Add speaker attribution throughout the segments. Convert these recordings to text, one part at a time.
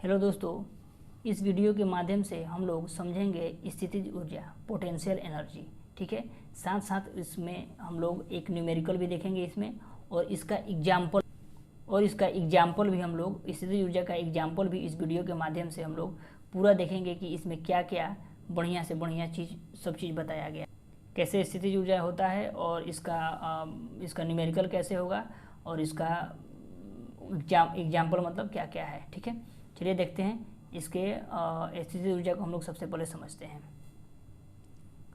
Speaker 1: Hello दोस्तों, इस video के माध्यम से हम लोग समझेंगे स्थितिज ऊर्जा, पोटेंशियल एनर्जी। ठीक है, साथ साथ इसमें हम लोग एक न्यूमेरिकल भी देखेंगे इसमें, और इसका एग्जाम्पल भी हम लोग, स्थितिज ऊर्जा का एग्जाम्पल भी इस वीडियो के माध्यम से हम लोग पूरा देखेंगे कि इसमें क्या क्या बढ़िया से बढ़िया सब चीज़ बताया गया, कैसे स्थितिज ऊर्जा होता है और इसका न्यूमेरिकल कैसे होगा और इसका एग्जाम्पल मतलब क्या क्या है। ठीक है, चलिए देखते हैं इसके स्थितिज ऊर्जा को हम लोग सबसे पहले समझते हैं।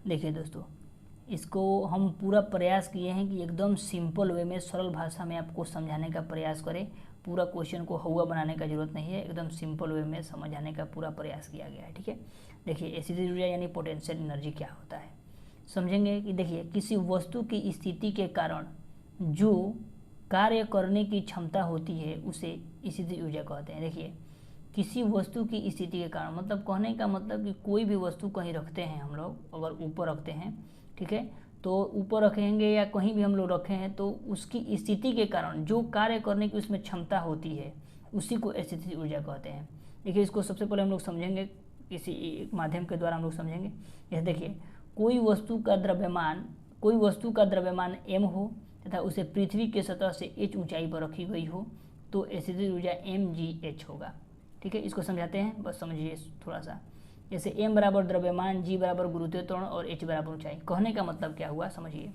Speaker 1: देखिए दोस्तों, इसको हम पूरा प्रयास किए हैं कि एकदम सिंपल वे में, सरल भाषा में आपको समझाने का प्रयास करें। पूरा क्वेश्चन को हवा बनाने का जरूरत नहीं है, एकदम सिंपल वे में समझाने का पूरा प्रयास किया गया है। ठीक है, देखिए स्थितिज ऊर्जा यानी पोटेंशियल एनर्जी क्या होता है समझेंगे। कि देखिए, किसी वस्तु की स्थिति के कारण जो कार्य करने की क्षमता होती है उसे स्थितिज ऊर्जा कहते हैं। देखिए, किसी वस्तु की स्थिति के कारण, मतलब कहने का मतलब कि कोई भी वस्तु कहीं रखते हैं हम लोग, अगर ऊपर रखते हैं, ठीक है, तो ऊपर रखेंगे या कहीं भी हम लोग रखे हैं तो उसकी स्थिति के कारण जो कार्य करने की उसमें क्षमता होती है उसी को स्थितिज ऊर्जा कहते हैं। देखिए, इसको सबसे पहले हम लोग समझेंगे, किसी एक माध्यम के द्वारा हम लोग समझेंगे। जैसे देखिए, कोई वस्तु का द्रव्यमान m हो तथा उसे पृथ्वी के सतह से h ऊंचाई पर रखी गई हो तो स्थितिज ऊर्जा mgh होगा। ठीक है, इसको समझाते हैं, बस समझिए थोड़ा सा। जैसे m बराबर द्रव्यमान, g बराबर गुरुत्वीय त्वरण और h बराबर ऊंचाई। कहने का मतलब क्या हुआ समझिए।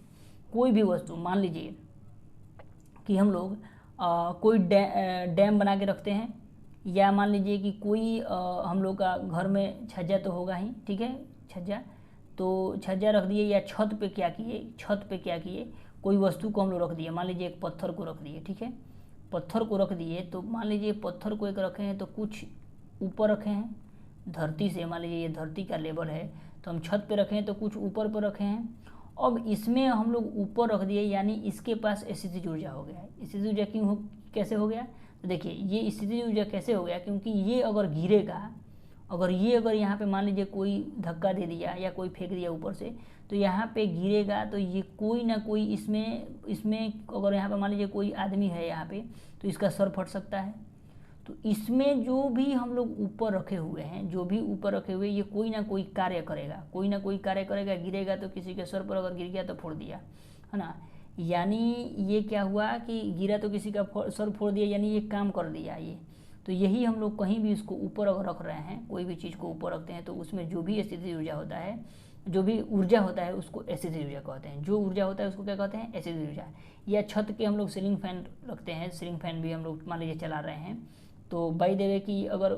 Speaker 1: कोई भी वस्तु, मान लीजिए कि हम लोग कोई डैम बना के रखते हैं, या मान लीजिए कि कोई हम लोग का घर में छज्जा तो होगा ही, ठीक है, छज्जा रख दिए, या छत पे क्या किए, कोई वस्तु को हम लोग रख दिए, मान लीजिए एक पत्थर को रख दिए। ठीक है, पत्थर को रख दिए तो मान लीजिए पत्थर को एक रखे हैं तो कुछ ऊपर रखे हैं धरती से, मान लीजिए ये धरती का लेवल है तो हम छत पे रखे हैं तो कुछ ऊपर पर रखे हैं। अब इसमें हम लोग ऊपर रख दिए, यानी इसके पास स्थितिज ऊर्जा हो गया। स्थितिज ऊर्जा कैसे हो गया, तो देखिए ये स्थितिज ऊर्जा कैसे हो गया, क्योंकि ये अगर गिरेगा, अगर यहाँ पे मान लीजिए कोई धक्का दे दिया या कोई फेंक दिया ऊपर से, तो यहाँ पे गिरेगा तो ये कोई ना कोई इसमें अगर यहाँ पे मान लीजिए कोई आदमी है यहाँ पे तो इसका सर फट सकता है। तो इसमें जो भी हम लोग ऊपर रखे हुए हैं, ये कोई ना कोई कार्य करेगा, गिरेगा तो किसी के सर पर अगर गिर गया तो फोड़ दिया, है ना। यानी ये क्या हुआ कि गिरा तो किसी का सर फोड़ दिया, यानी ये काम कर दिया ये। तो यही हम लोग कहीं भी इसको ऊपर अगर रख रहे हैं, कोई भी चीज़ को ऊपर रखते हैं तो उसमें जो भी स्थितिज ऊर्जा होता है, जो भी ऊर्जा होता है उसको स्थितिज ऊर्जा कहते हैं। जो ऊर्जा होता है उसको क्या कहते हैं, स्थितिज ऊर्जा। या छत के हम लोग सीलिंग फैन रखते हैं, सीलिंग फैन भी हम लोग मान लीजिए चला रहे हैं, तो बाई द वे कि अगर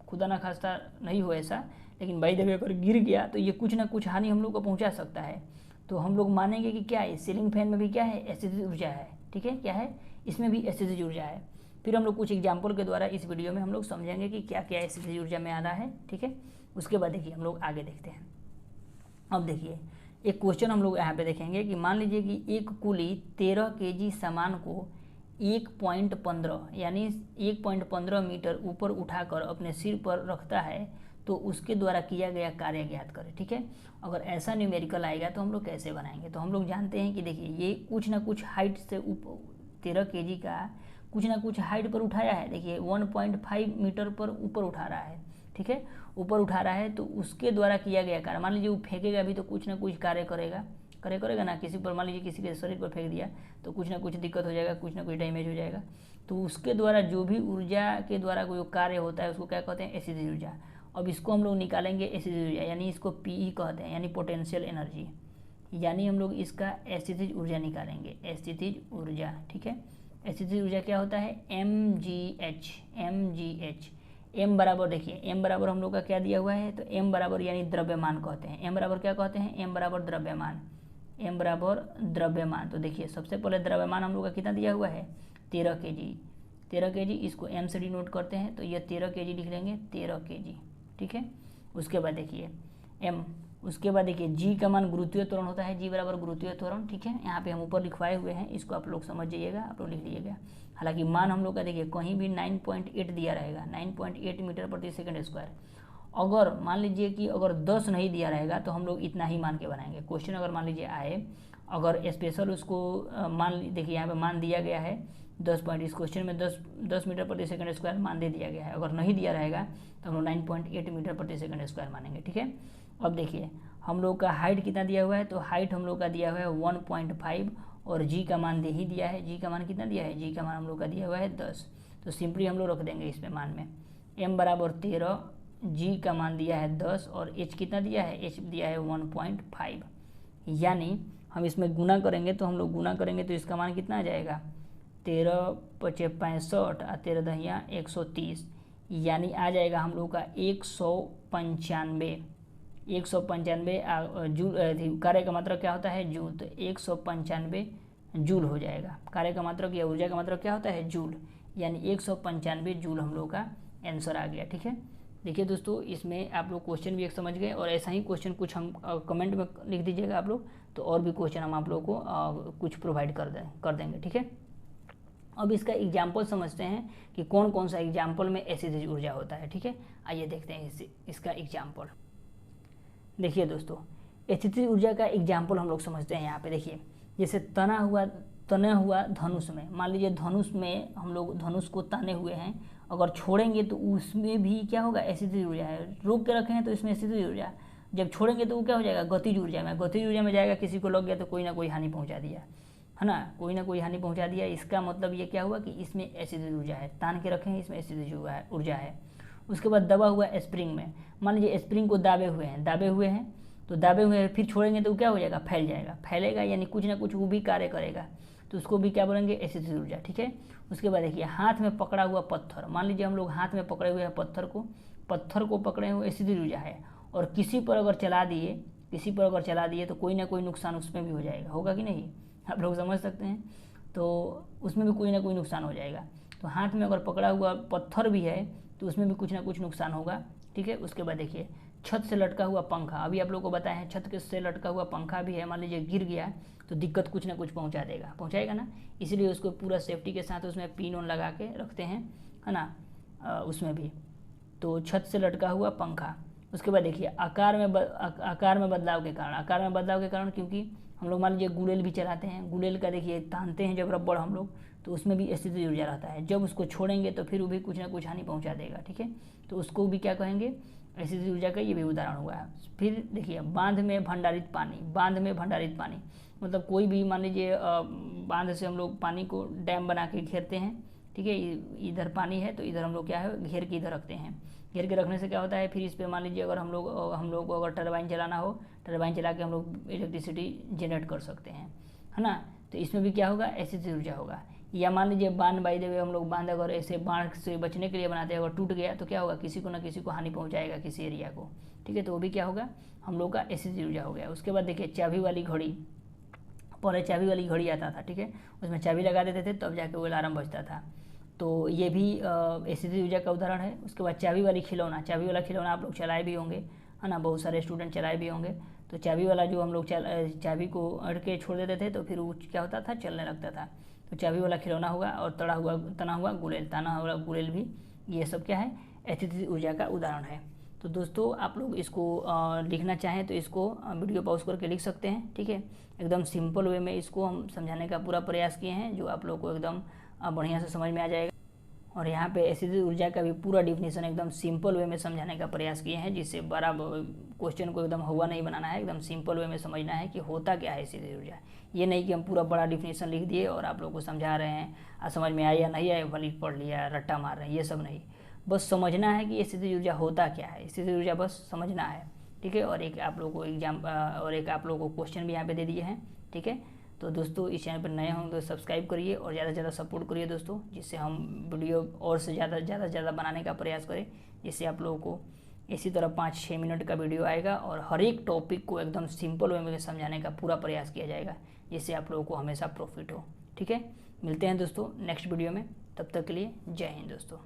Speaker 1: खुदा ना खास्ता नहीं हो ऐसा, लेकिन बाई द वे अगर गिर गया तो ये कुछ ना कुछ हानि हम लोग को पहुंचा सकता है। तो हम लोग मानेंगे कि क्या है, सीलिंग फैन में भी क्या है, स्थितिज ऊर्जा है। ठीक है, क्या है, इसमें भी स्थितिज ऊर्जा है। फिर हम लोग कुछ एग्जाम्पल के द्वारा इस वीडियो में हम लोग समझेंगे कि क्या क्या स्थितिज ऊर्जा में आ रहा है। ठीक है, उसके बाद देखिए हम लोग आगे देखते हैं। अब देखिए, एक क्वेश्चन हम लोग यहाँ पे देखेंगे कि मान लीजिए कि एक कुली 13 kg सामान को 1.15 यानी 1.15 मीटर ऊपर उठाकर अपने सिर पर रखता है तो उसके द्वारा किया गया कार्य ज्ञात करें। ठीक है, अगर ऐसा न्यूमेरिकल आएगा तो हम लोग कैसे बनाएंगे, तो हम लोग जानते हैं कि देखिए ये कुछ ना कुछ हाइट से 13 kg का कुछ ना कुछ हाइट पर उठाया है। देखिए 1.5 मीटर पर ऊपर उठा रहा है। ठीक है, ऊपर उठा रहा है तो उसके द्वारा किया गया कार्य, मान लीजिए वो फेंकेगा भी तो कुछ ना कुछ कार्य करेगा ना। किसी पर मान लीजिए किसी के शरीर पर फेंक दिया तो कुछ ना कुछ दिक्कत हो जाएगा, कुछ ना कुछ डैमेज हो जाएगा। तो उसके द्वारा जो भी ऊर्जा के द्वारा कोई कार्य होता है उसको क्या कहते हैं, स्थितिज ऊर्जा। अब इसको हम लोग निकालेंगे स्थितिज ऊर्जा, यानी इसको पी कहते हैं, यानी पोटेंशियल एनर्जी। यानी हम लोग इसका स्थितिज ऊर्जा निकालेंगे, स्थितिज ऊर्जा। ठीक है, स्थितिज ऊर्जा क्या होता है, mgh। m बराबर, देखिए m बराबर हम लोग का क्या दिया हुआ है, तो m बराबर यानी द्रव्यमान कहते हैं। m बराबर क्या कहते हैं, m बराबर द्रव्यमान। तो देखिए सबसे पहले द्रव्यमान हम लोग का कितना दिया हुआ है, 13 kg। इसको m से डिनोट करते हैं तो ये 13 kg लिख लेंगे, 13 kg। ठीक है, उसके बाद देखिए m, उसके बाद देखिए g का मान गुरुत्वीय त्वरण होता है, g बराबर गुरुत्वीय त्वरण। ठीक है, यहाँ पे हम ऊपर लिखवाए हुए हैं, इसको आप लोग समझ जाइएगा, आप लोग लिख लीजिएगा। हालांकि मान हम लोग का देखिए कहीं भी 9.8 दिया रहेगा, 9.8 मीटर प्रति सेकंड स्क्वायर। अगर मान लीजिए कि अगर 10 नहीं दिया रहेगा तो हम लोग इतना ही मान के बनाएंगे। क्वेश्चन अगर मान लीजिए आए, अगर स्पेशल उसको देखिए यहाँ पे मान दिया गया है 10 पॉइंट, इस क्वेश्चन में 10 मीटर प्रति सेकंड स्क्वायर मान दे दिया गया है। अगर नहीं दिया रहेगा तो हम लोग 9.8 मीटर प्रति सेकंड स्क्वायर मानेंगे, ठीक है। अब देखिए हम लोग का हाइट कितना दिया हुआ है, तो हाइट हम लोग का दिया हुआ है 1.5 और जी का मान दे ही दिया है। जी का मान कितना दिया है, जी का मान हम लोग का दिया हुआ है 10। तो सिंपली हम लोग रख देंगे इसमें मान में m बराबर 13, जी का मान दिया है 10 और h कितना दिया है, h दिया है 1.5। यानी हम इसमें गुना करेंगे तो हम लोग गुना करेंगे तो इसका मान कितना आ जाएगा, 13×5 65 और 13 दहिया 130, यानी आ जाएगा हम लोग का 195 जूल। कार्य का मात्रक क्या होता है, जूल। तो 195 जूल हो जाएगा। कार्य का मात्रक या ऊर्जा का मात्रक क्या होता है, जूल, यानी 195 जूल हम लोग का आंसर आ गया, ठीक है। देखिए दोस्तों, इसमें आप लोग क्वेश्चन भी एक समझ गए और ऐसा ही क्वेश्चन कुछ हम कमेंट में लिख दीजिएगा आप लोग, तो और भी क्वेश्चन हम आप लोग को कुछ प्रोवाइड कर देंगे, ठीक है। अब इसका एग्जाम्पल समझते हैं कि कौन कौन सा एग्जाम्पल में स्थितिज ऊर्जा होता है, ठीक है। आइए देखते हैं इसका एग्जाम्पल। देखिए दोस्तों, स्थितिज ऊर्जा का एग्जाम्पल हम लोग समझते हैं। यहाँ पे देखिए, जैसे तना हुआ धनुष में, मान लीजिए धनुष में हम लोग धनुष को ताने हुए हैं, अगर छोड़ेंगे तो उसमें भी क्या होगा, स्थितिज ऊर्जा है। रोक के रखे हैं तो इसमें स्थितिज ऊर्जा, जब छोड़ेंगे तो वो क्या हो जाएगा, गतिज ऊर्जा में। गतिज ऊर्जा में जाएगा, किसी को लग गया तो कोई ना कोई हानि पहुंचा दिया, है ना, कोई ना कोई हानि पहुंचा दिया। इसका मतलब ये क्या हुआ कि इसमें स्थितिज ऊर्जा है, तान के रखे हैं, इसमें स्थितिज ऊर्जा है। उसके बाद दबा हुआ स्प्रिंग में, मान लीजिए स्प्रिंग को दाबे हुए हैं, तो दाबे हुए हैं, फिर छोड़ेंगे तो क्या हो जाएगा, फैल जाएगा, फैलेगा, यानी कुछ ना कुछ वो भी कार्य करेगा, तो उसको भी क्या बोलेंगे, स्थितिज ऊर्जा, ठीक है। उसके बाद देखिए, हाथ में पकड़ा हुआ पत्थर, मान लीजिए हम लोग हाथ में पकड़े हुए हैं पत्थर को पकड़े हुए, स्थितिज ऊर्जा है। और किसी पर अगर चला दिए तो कोई ना कोई नुकसान उसमें भी हो जाएगा, होगा कि नहीं, आप लोग समझ सकते हैं। तो उसमें भी कोई ना कोई नुकसान हो जाएगा। तो हाथ में अगर पकड़ा हुआ पत्थर भी है तो उसमें भी कुछ ना कुछ नुकसान होगा, ठीक है। उसके बाद देखिए, छत से लटका हुआ पंखा, अभी आप लोग को बताया है, छत से लटका हुआ पंखा भी है, मान लीजिए गिर गया तो दिक्कत कुछ ना कुछ पहुंचाएगा ना, इसलिए उसको पूरा सेफ्टी के साथ उसमें पिन ऑन लगा के रखते हैं, है ना, उसमें भी। तो छत से लटका हुआ पंखा। उसके बाद देखिए, आकार में बदलाव के कारण, क्योंकि हम लोग मान लीजिए गुलेल भी चलाते हैं, गुलेल का देखिए तानते हैं जब रबड़ हम लोग, तो उसमें भी स्थितिज ऊर्जा रहता है। जब उसको छोड़ेंगे तो फिर वो भी कुछ ना कुछ हानि पहुंचा देगा, ठीक है। तो उसको भी क्या कहेंगे, स्थितिज ऊर्जा का ये भी उदाहरण हुआ है। फिर देखिए, बांध में भंडारित पानी, मतलब कोई भी मान लीजिए बांध से हम लोग पानी को डैम बना के घेरते हैं, ठीक है। इधर पानी है तो इधर हम लोग क्या है, घेर के इधर रखते हैं। घेर के रखने से क्या होता है, फिर इस पर मान लीजिए अगर हम लोग को अगर टरबाइन चलाना हो, टरबाइन चला के हम लोग इलेक्ट्रिसिटी जनरेट कर सकते हैं, है ना। तो इसमें भी क्या होगा, स्थितिज ऊर्जा होगा। या मान लीजिए बांध बाई देवे, हम लोग बांध अगर ऐसे बाढ़ से बचने के लिए बनाते हैं, अगर टूट गया तो क्या होगा, किसी को ना किसी को हानि पहुंचाएगा, किसी एरिया को, ठीक है। तो वो भी क्या होगा, हम लोग का स्थितिज ऊर्जा हो गया। उसके बाद देखिए, चाबी वाली घड़ी, पहले चाबी वाली घड़ी आता था, ठीक है, उसमें चाबी लगा देते थे तब जाके वो अलार्म बजता था, तो ये भी स्थितिज ऊर्जा का उदाहरण है। उसके बाद चाबी वाला खिलौना आप लोग चलाए भी होंगे, है ना, बहुत सारे स्टूडेंट चलाए भी होंगे। तो चाबी वाला जो हम लोग चाबी को अड़ के छोड़ देते थे तो फिर वो क्या होता था, चलने लगता था। तो चाबी वाला खिलौना होगा। और तना हुआ गुलेल भी, ये सब क्या है, स्थितिज ऊर्जा का उदाहरण है। तो दोस्तों, आप लोग इसको लिखना चाहें तो इसको वीडियो पॉज करके लिख सकते हैं, ठीक है। एकदम सिंपल वे में इसको हम समझाने का पूरा प्रयास किए हैं, जो आप लोग को एकदम बढ़िया से समझ में आ जाएगा। और यहाँ पे स्थितिज ऊर्जा का भी पूरा डिफिनीशन एकदम सिंपल वे में समझाने का प्रयास किए हैं, जिससे बड़ा क्वेश्चन को एकदम हुआ नहीं बनाना है, एकदम सिंपल वे में समझना है कि होता क्या है स्थितिज ऊर्जा। ये नहीं कि हम पूरा बड़ा डिफिनीशन लिख दिए और आप लोग को समझा रहे हैं, समझ में आया या नहीं आया भले पढ़ लिया, रट्टा मार रहे हैं, ये सब नहीं। बस समझना है कि स्थितिज ऊर्जा होता क्या है, स्थितिज ऊर्जा बस समझना है, ठीक है। और एक आप लोग को क्वेश्चन भी यहाँ पे दे दिए हैं, ठीक है। तो दोस्तों, इस चैनल पर नए हों तो सब्सक्राइब करिए और ज़्यादा से ज़्यादा सपोर्ट करिए दोस्तों, जिससे हम वीडियो और से ज़्यादा बनाने का प्रयास करें, जिससे आप लोगों को इसी तरह 5-6 मिनट का वीडियो आएगा और हर एक टॉपिक को एकदम सिंपल वे में समझाने का पूरा प्रयास किया जाएगा, जिससे आप लोगों को हमेशा प्रॉफिट हो, ठीक है। मिलते हैं दोस्तों नेक्स्ट वीडियो में, तब तक के लिए जय हिंद दोस्तों।